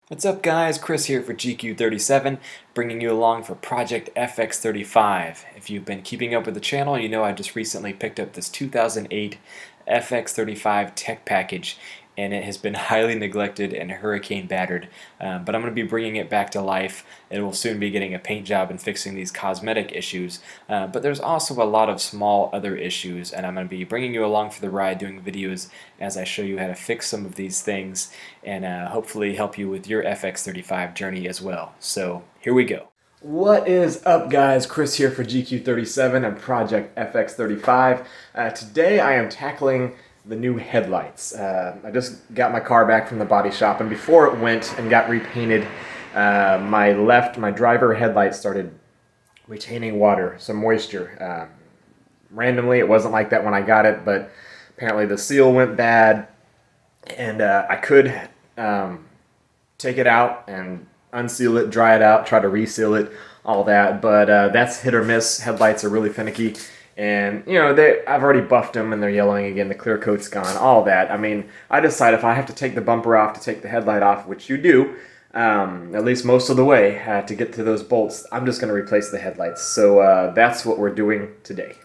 What's up guys, Chris here for GQ37, bringing you along for Project FX35. If you've been keeping up with the channel, you know I just recently picked up this 2008 FX35 tech package, and it has been highly neglected and hurricane battered, but I'm going to be bringing it back to life. It will soon be getting a paint job and fixing these cosmetic issues, but there's also a lot of small other issues, and I'm going to be bringing you along for the ride doing videos as I show you how to fix some of these things and hopefully help you with your FX35 journey as well. So here we go. What is up guys, Chris here for GQ37 and Project FX35. Today I am tackling the new headlights. I just got my car back from the body shop, and before it went and got repainted, my driver headlight started retaining water, some moisture. Randomly, it wasn't like that when I got it, but apparently the seal went bad, and I could take it out and unseal it, dry it out, try to reseal it, all that, but that's hit or miss. Headlights are really finicky. And, you know, I've already buffed them and they're yellowing again, the clear coat's gone, all that. I mean, I decide if I have to take the bumper off to take the headlight off, which you do, at least most of the way to get to those bolts, I'm just going to replace the headlights. So that's what we're doing today.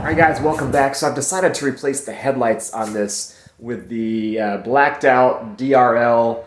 Alright guys, welcome back. So I've decided to replace the headlights on this with the blacked out DRL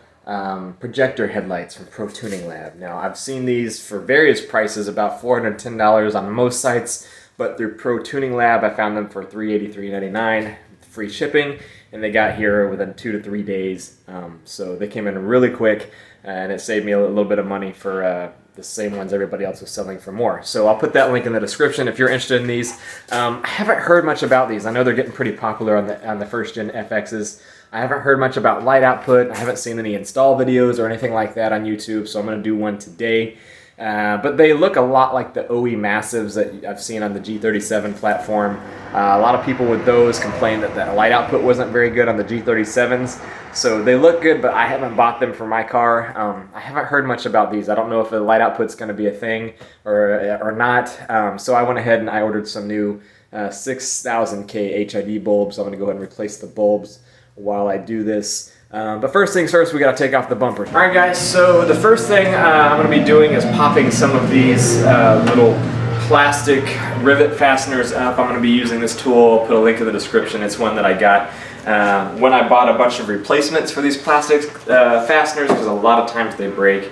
projector headlights from Pro Tuning Lab. Now, I've seen these for various prices, about $410 on most sites, but through Pro Tuning Lab, I found them for $383.99, free shipping, and they got here within 2 to 3 days. So they came in really quick, and it saved me a little bit of money for the same ones everybody else was selling for more. So I'll put that link in the description if you're interested in these. I haven't heard much about these. I know they're getting pretty popular on the first gen FXs. I haven't heard much about light output. I haven't seen any install videos or anything like that on YouTube, so I'm going to do one today. But they look a lot like the OE Massives that I've seen on the G37 platform. A lot of people with those complain that the light output wasn't very good on the G37s. So they look good, but I haven't bought them for my car. I haven't heard much about these. I don't know if the light output's going to be a thing or not. So I went ahead and I ordered some new 6000K HID bulbs. I'm going to go ahead and replace the bulbs while I do this. But first things first, we gotta take off the bumpers. Alright guys, so the first thing I'm gonna be doing is popping some of these little plastic rivet fasteners up. I'm gonna be using this tool. I'll put a link in the description. It's one that I got when I bought a bunch of replacements for these plastic fasteners, because a lot of times they break.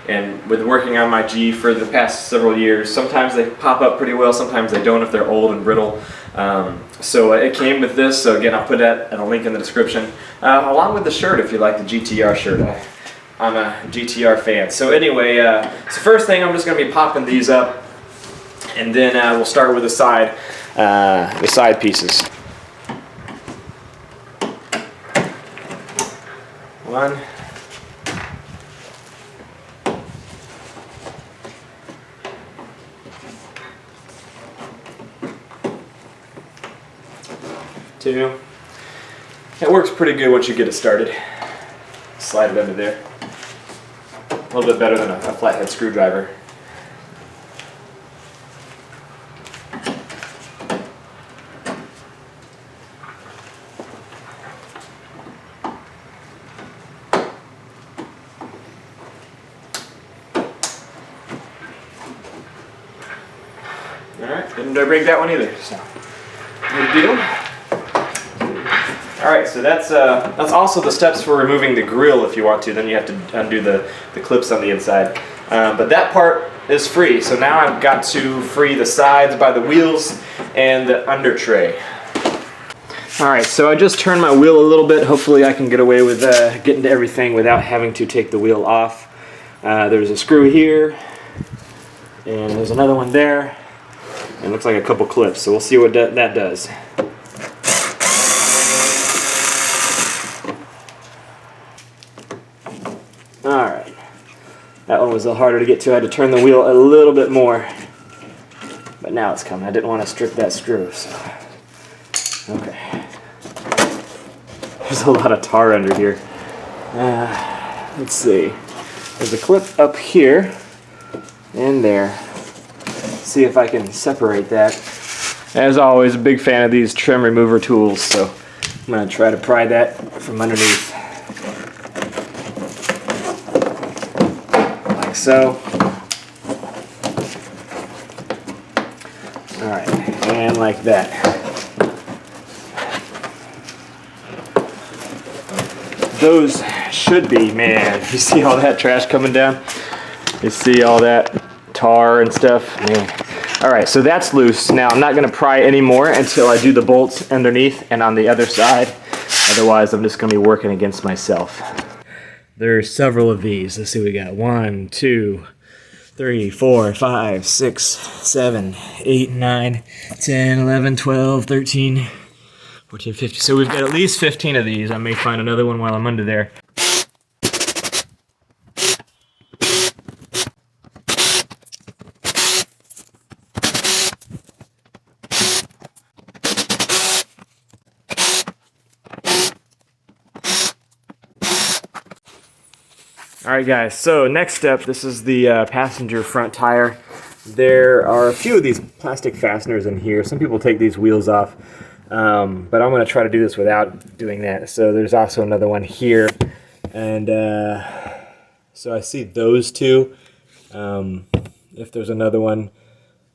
And with working on my G for the past several years, sometimes they pop up pretty well, sometimes they don't if they're old and brittle. So it came with this, so again I'll put that in a link in the description, along with the shirt if you like the GTR shirt. I'm a GTR fan. So anyway, so first thing I'm just going to be popping these up, and then we'll start with the side pieces. One. 2. It works pretty good once you get it started. Slide it under there. A little bit better than a flathead screwdriver. Alright, didn't break that one either, so good deal. Alright, so that's also the steps for removing the grill if you want to. Then you have to undo the clips on the inside. But that part is free, so now I've got to free the sides by the wheels and the under tray. Alright, so I just turned my wheel a little bit. Hopefully I can get away with getting to everything without having to take the wheel off. There's a screw here, and there's another one there. And it looks like a couple clips, so we'll see what that does. Alright, that one was a little harder to get to. I had to turn the wheel a little bit more, but now it's coming. I didn't want to strip that screw, so okay. There's a lot of tar under here. Let's see. There's a clip up here and there. Let's see if I can separate that. As always, a big fan of these trim remover tools, so I'm going to try to pry that from underneath. Like so. Alright, and like that. Those should be, man, you see all that trash coming down? You see all that tar and stuff? Man. Alright, so that's loose. Now I'm not going to pry anymore until I do the bolts underneath and on the other side. Otherwise I'm just going to be working against myself. There's several of these. Let's see what we got. 1, 2, 3, 4, 5, 6, 7, 8, 9, 10, 11, 12, 13, 14, 15. So we've got at least 15 of these. I may find another one while I'm under there. Alright guys, so next step, this is the passenger front tire. There are a few of these plastic fasteners in here. Some people take these wheels off, but I'm going to try to do this without doing that. So there's also another one here, and so I see those two. If there's another one,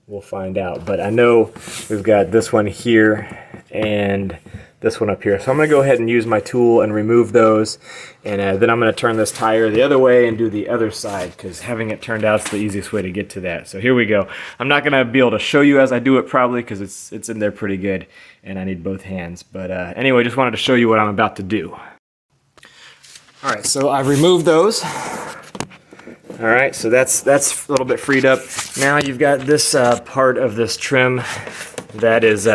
we'll find out. But I know we've got this one here and this one up here. So I'm going to go ahead and use my tool and remove those, and then I'm going to turn this tire the other way and do the other side, because having it turned out is the easiest way to get to that. So here we go. I'm not going to be able to show you as I do it probably, because it's in there pretty good and I need both hands. But anyway, just wanted to show you what I'm about to do. Alright, so I've removed those. Alright, so that's a little bit freed up. Now you've got this part of this trim that is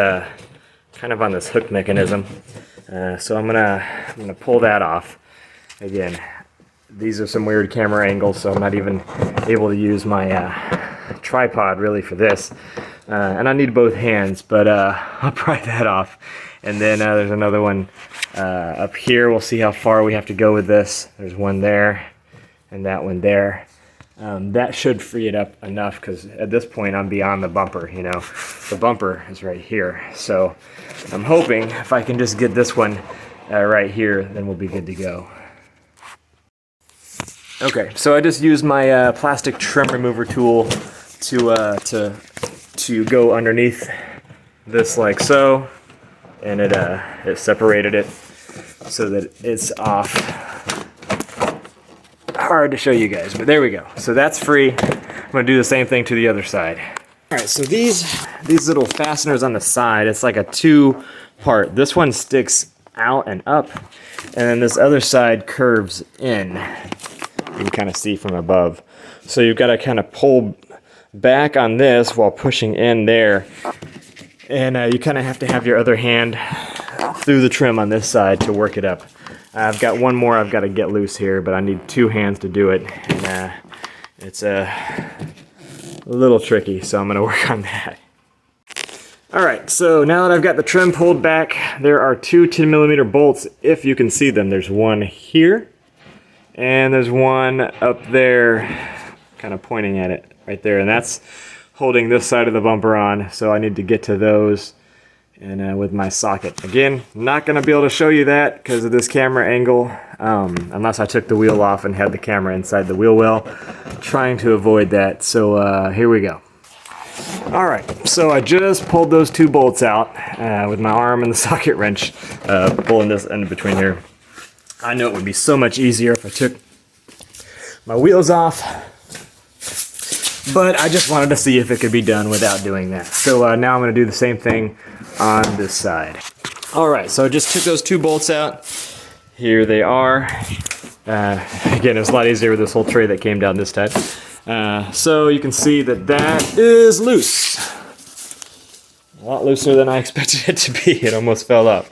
kind of on this hook mechanism. So I'm gonna pull that off. Again, these are some weird camera angles, so I'm not even able to use my tripod really for this. And I need both hands, but I'll pry that off. And then there's another one up here. We'll see how far we have to go with this. There's one there and that one there. That should free it up enough, because at this point I'm beyond the bumper, you know. The bumper is right here. So I'm hoping if I can just get this one right here, then we'll be good to go. Okay, so I just used my plastic trim remover tool to go underneath this like so, and it separated it so that it's off. Hard to show you guys, but there we go. So that's free. I'm gonna do the same thing to the other side. All right, so these little fasteners on the side, it's like a two-part. This one sticks out and up, and then this other side curves in. You can kind of see from above. So you've got to kind of pull back on this while pushing in there, and you kind of have to have your other hand through the trim on this side to work it up. I've got one more I've got to get loose here, but I need two hands to do it, and it's a little tricky, so I'm going to work on that. Alright, so now that I've got the trim pulled back, there are two 10mm bolts, if you can see them. There's one here, and there's one up there, kind of pointing at it right there, and that's holding this side of the bumper on, so I need to get to those. And with my socket. Again, not going to be able to show you that because of this camera angle, unless I took the wheel off and had the camera inside the wheel well. Trying to avoid that, so here we go. Alright, so I just pulled those two bolts out with my arm and the socket wrench, pulling this end between here. I know it would be so much easier if I took my wheels off, but I just wanted to see if it could be done without doing that. So now I'm going to do the same thing on this side. Alright, so I just took those two bolts out. Here they are. Again, it's a lot easier with this whole tray that came down this time. So you can see that that is loose. A lot looser than I expected it to be. It almost fell up.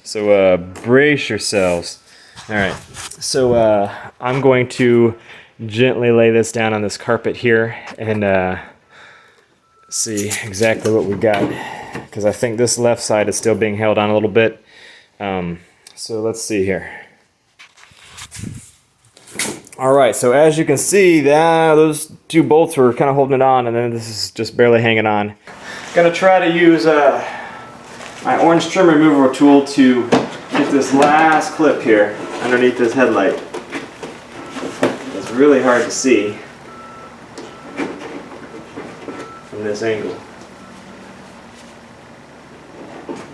So brace yourselves. Alright, so I'm going to gently lay this down on this carpet here and see exactly what we got, because I think this left side is still being held on a little bit. So let's see here. Alright, so as you can see, those two bolts were kind of holding it on, and then this is just barely hanging on. Gonna try to use my orange trim remover tool to get this last clip here underneath this headlight. It's really hard to see from this angle.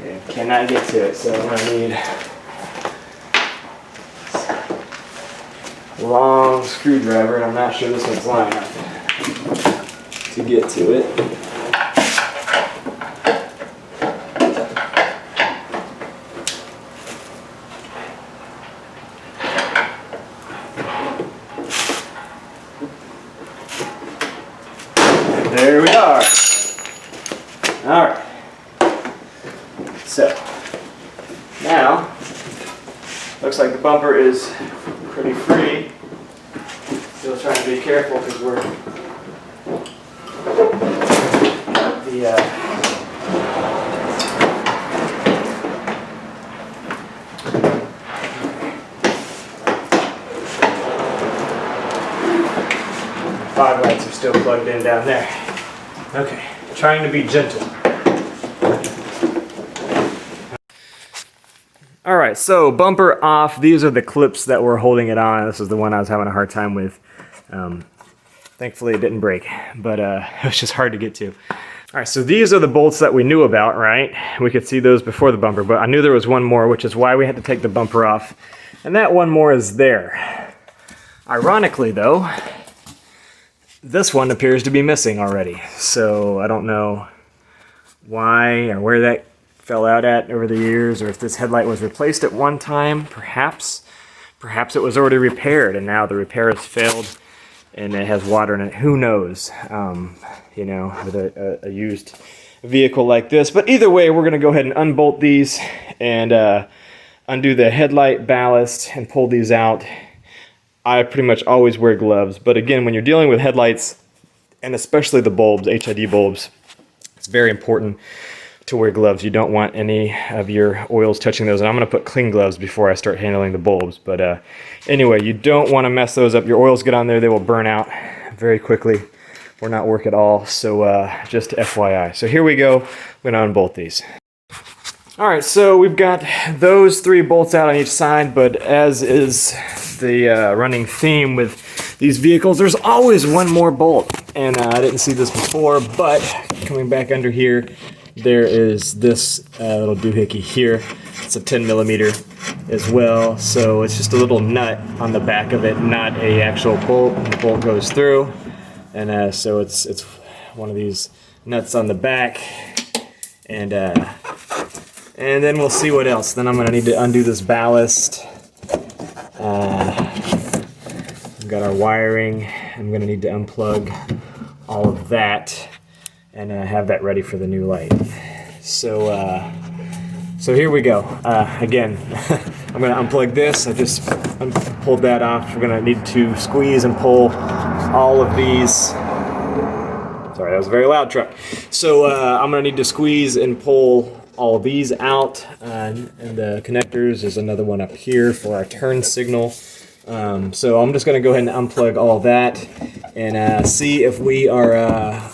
Yeah, cannot get to it, so I'm going to need a long screwdriver, and I'm not sure this one's long enough to get to it. There we are. All right. So now looks like the bumper is pretty free. Still trying to be careful because we're at the 5 lights are still plugged in down there. Okay, trying to be gentle. Alright, so bumper off. These are the clips that were holding it on. This is the one I was having a hard time with. Thankfully it didn't break, but it was just hard to get to. Alright, so these are the bolts that we knew about, right? We could see those before the bumper, but I knew there was one more, which is why we had to take the bumper off. And that one more is there. Ironically though, this one appears to be missing already. So I don't know why or where that fell out at over the years, or if this headlight was replaced at one time, perhaps. Perhaps it was already repaired and now the repair has failed and it has water in it. Who knows? You know, with a used vehicle like this. But either way, we're going to go ahead and unbolt these and undo the headlight ballast and pull these out. I pretty much always wear gloves, but again, when you're dealing with headlights, and especially the bulbs, HID bulbs, it's very important to wear gloves. You don't want any of your oils touching those, and I'm going to put clean gloves before I start handling the bulbs. But anyway, you don't want to mess those up. Your oils get on there, they will burn out very quickly or not work at all, so just FYI. So here we go, I'm going to unbolt these. Alright, so we've got those 3 bolts out on each side, but as is the running theme with these vehicles, there's always one more bolt. And I didn't see this before, but coming back under here, there is this little doohickey here. It's a 10 millimeter as well, so it's just a little nut on the back of it, not a actual bolt. And the bolt goes through, and so it's one of these nuts on the back, and then we'll see what else. Then I'm going to need to undo this ballast. We've got our wiring. I'm going to need to unplug all of that and have that ready for the new light. So here we go. Again, I'm going to unplug this. I just pulled that off. We're going to need to squeeze and pull all of these. Sorry, that was a very loud truck. So I'm going to need to squeeze and pull all these out, and the connectors. There's another one up here for our turn signal. So I'm just going to go ahead and unplug all that and see if we are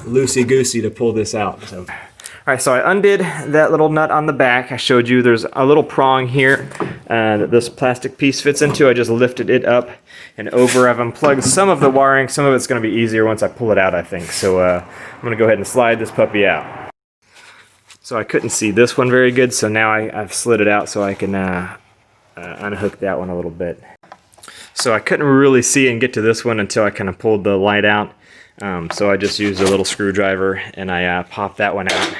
loosey-goosey to pull this out. So, all right, so I undid that little nut on the back. I showed you there's a little prong here that this plastic piece fits into. I just lifted it up and over. I've unplugged some of the wiring. Some of it's going to be easier once I pull it out, I think. So I'm going to go ahead and slide this puppy out. So I couldn't see this one very good, so now I've slid it out so I can unhook that one a little bit. So I couldn't really see and get to this one until I kind of pulled the light out. So I just used a little screwdriver and I popped that one out.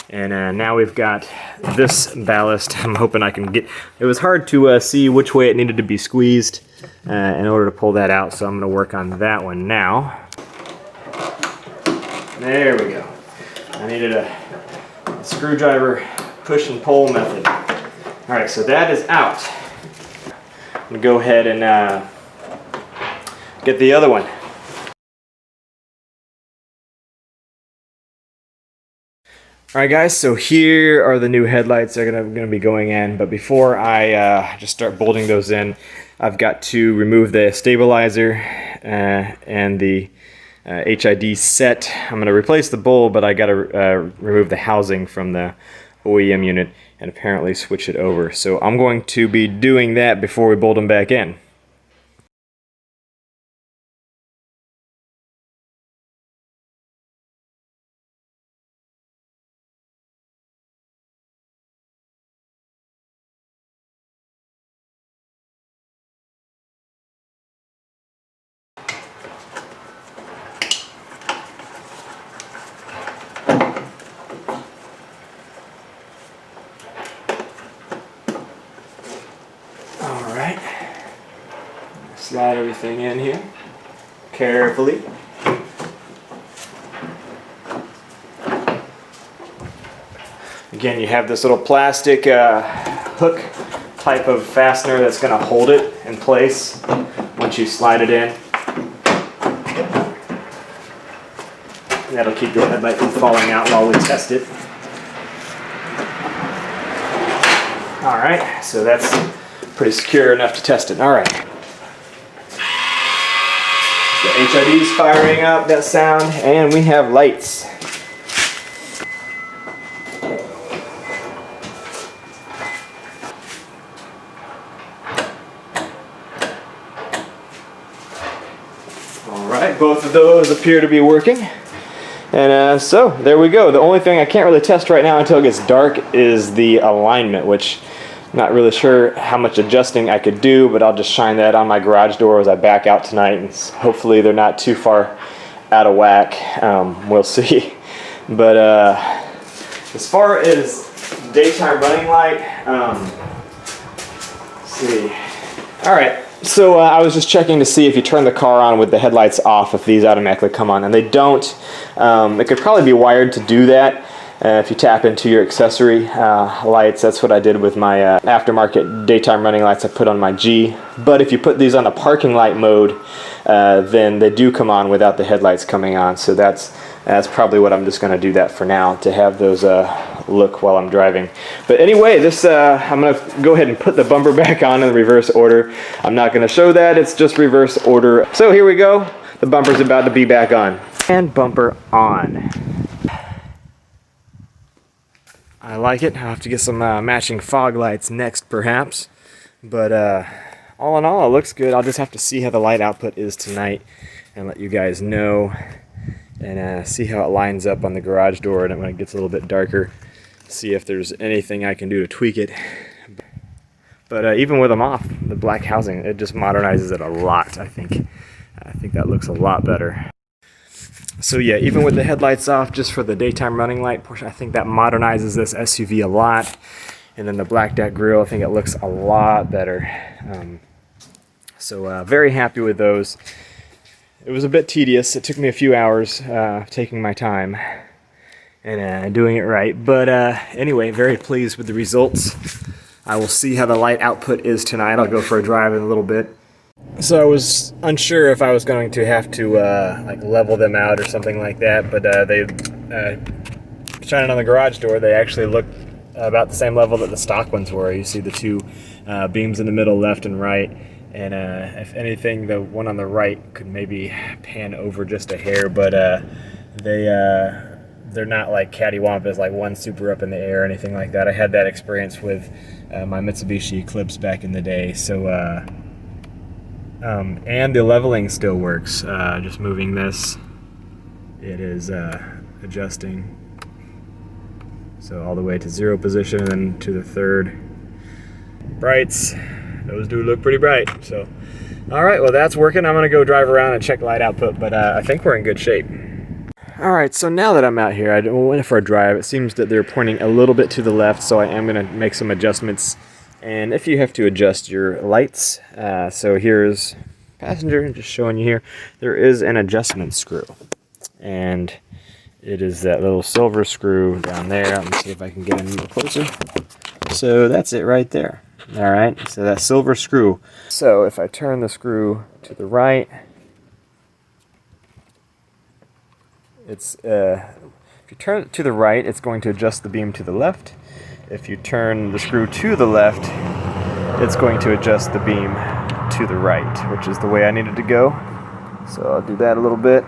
And now we've got this ballast. I'm hoping I can get... It was hard to see which way it needed to be squeezed in order to pull that out, so I'm going to work on that one now. There we go. I needed a screwdriver push and pull method. Alright, so that is out. I'm going to go ahead and get the other one. Alright guys, so here are the new headlights that are going to be going in, but before I just start bolting those in, I've got to remove the stabilizer and the HID set. I'm going to replace the bulb, but I got to remove the housing from the OEM unit. and apparently switch it over. So I'm going to be doing that before we bolt them back in. Alright, slide everything in here carefully. Again, you have this little plastic hook type of fastener that's going to hold it in place once you slide it in. And that'll keep your headlight from falling out while we test it. Alright, so that's pretty secure enough to test it. Alright. The HID's firing up, that sound, and we have lights. Alright, both of those appear to be working. And so, there we go. The only thing I can't really test right now until it gets dark is the alignment, which I'm not really sure how much adjusting I could do, but I'll just shine that on my garage door as I back out tonight, and hopefully they're not too far out of whack. We'll see. But as far as daytime running light, let's see. Alright, so I was just checking to see if you turn the car on with the headlights off, if these automatically come on, and they don't. It could probably be wired to do that. If you tap into your accessory lights, that's what I did with my aftermarket daytime running lights I put on my G. But if you put these on the parking light mode, then they do come on without the headlights coming on. So that's probably what I'm just going to do that for now, to have those look while I'm driving. But anyway, this I'm going to go ahead and put the bumper back on in reverse order. I'm not going to show that, it's just reverse order. So here we go, the bumper's about to be back on. And bumper on. I like it. I'll have to get some matching fog lights next, perhaps. But all in all, it looks good. I'll just have to see how the light output is tonight and let you guys know, and see how it lines up on the garage door and when it gets a little bit darker. See if there's anything I can do to tweak it. But even with them off, the black housing, it just modernizes it a lot, I think. I think that looks a lot better. So yeah, even with the headlights off, just for the daytime running light portion, I think that modernizes this SUV a lot. And then the blacked out grille, I think it looks a lot better. So very happy with those. It was a bit tedious. It took me a few hours taking my time and doing it right. But anyway, very pleased with the results. I will see how the light output is tonight. I'll go for a drive in a little bit. So I was unsure if I was going to have to like level them out or something like that, but they shining on the garage door, they actually look about the same level that the stock ones were. You see the two beams in the middle, left and right, and if anything, the one on the right could maybe pan over just a hair, but they're not like cattywampus, like one super up in the air or anything like that. I had that experience with my Mitsubishi Eclipse back in the day, so and the leveling still works. Just moving this, it is adjusting. So all the way to 0 position and then to the 3rd. Brights, those do look pretty bright. So, all right, well that's working. I'm gonna go drive around and check light output, but I think we're in good shape. All right, so now that I'm out here, I went for a drive. It seems that they're pointing a little bit to the left, so I am gonna make some adjustments. And if you have to adjust your lights, so here's passenger, just showing you here, there is an adjustment screw. And it is that little silver screw down there. Let me see if I can get in a little closer. So that's it right there. All right, so that silver screw. So if I turn the screw to the right, it's if you turn it to the right, it's going to adjust the beam to the left. If you turn the screw to the left, it's going to adjust the beam to the right, which is the way I needed to go. So I'll do that a little bit.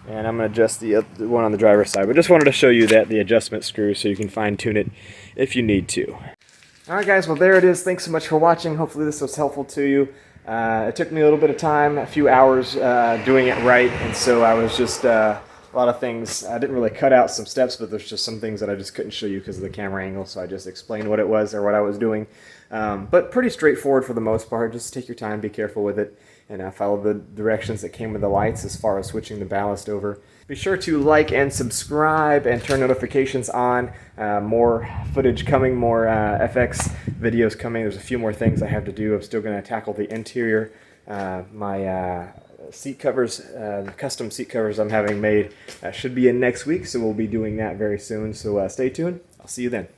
And I'm going to adjust the one on the driver's side. But just wanted to show you that the adjustment screw so you can fine tune it if you need to. Alright guys, well there it is. Thanks so much for watching. Hopefully this was helpful to you. It took me a little bit of time, a few hours doing it right, and so I was just a lot of things. I didn't really cut out some steps, but there's just some things that I just couldn't show you because of the camera angle, so I just explained what it was or what I was doing. But pretty straightforward for the most part. Just take your time, be careful with it, and follow the directions that came with the lights as far as switching the ballast over. Be sure to like and subscribe and turn notifications on. More footage coming, more FX videos coming. There's a few more things I have to do. I'm still going to tackle the interior. My seat covers, custom seat covers I'm having made should be in next week, so we'll be doing that very soon. So stay tuned. I'll see you then.